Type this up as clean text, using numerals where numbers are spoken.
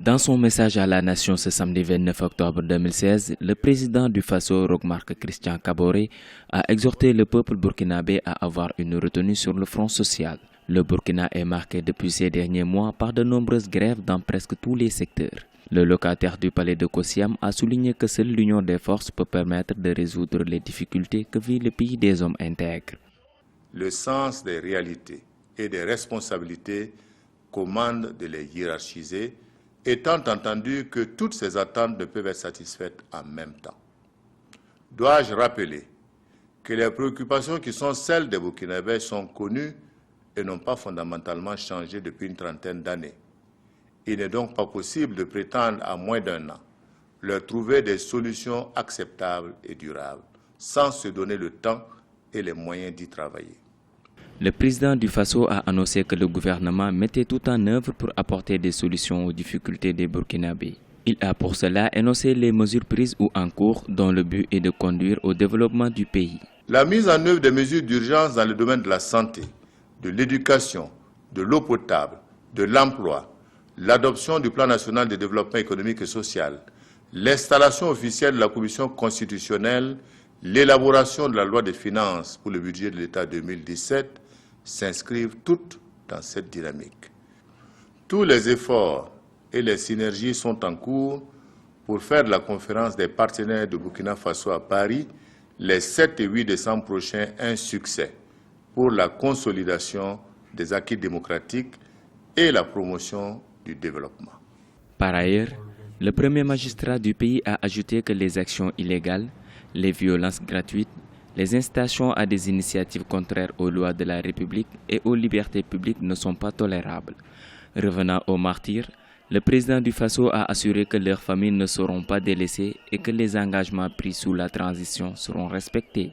Dans son message à la nation ce samedi 29 octobre 2016, le président du Faso, Roch-Marc Christian Kaboré, a exhorté le peuple burkinabé à avoir une retenue sur le front social. Le Burkina est marqué depuis ces derniers mois par de nombreuses grèves dans presque tous les secteurs. Le locataire du palais de Kossiam a souligné que seule l'union des forces peut permettre de résoudre les difficultés que vit le pays des hommes intègres. Le sens des réalités et des responsabilités commande de les hiérarchiser, étant entendu que toutes ces attentes ne peuvent être satisfaites en même temps. Dois-je rappeler que les préoccupations qui sont celles des Burkinabés sont connues et n'ont pas fondamentalement changé depuis une trentaine d'années. Il n'est donc pas possible de prétendre à moins d'un an leur trouver des solutions acceptables et durables, sans se donner le temps et les moyens d'y travailler. Le président du Faso a annoncé que le gouvernement mettait tout en œuvre pour apporter des solutions aux difficultés des Burkinabés. Il a pour cela énoncé les mesures prises ou en cours dont le but est de conduire au développement du pays. La mise en œuvre des mesures d'urgence dans le domaine de la santé, de l'éducation, de l'eau potable, de l'emploi, l'adoption du plan national de développement économique et social, l'installation officielle de la commission constitutionnelle, l'élaboration de la loi des finances pour le budget de l'État 2017 s'inscrivent toutes dans cette dynamique. Tous les efforts et les synergies sont en cours pour faire de la conférence des partenaires de Burkina Faso à Paris les 7 et 8 décembre prochains un succès pour la consolidation des acquis démocratiques et la promotion du développement. Par ailleurs, le premier magistrat du pays a ajouté que les actions illégales, les violences gratuites, les incitations à des initiatives contraires aux lois de la République et aux libertés publiques ne sont pas tolérables. Revenant aux martyrs, le président du Faso a assuré que leurs familles ne seront pas délaissées et que les engagements pris sous la transition seront respectés.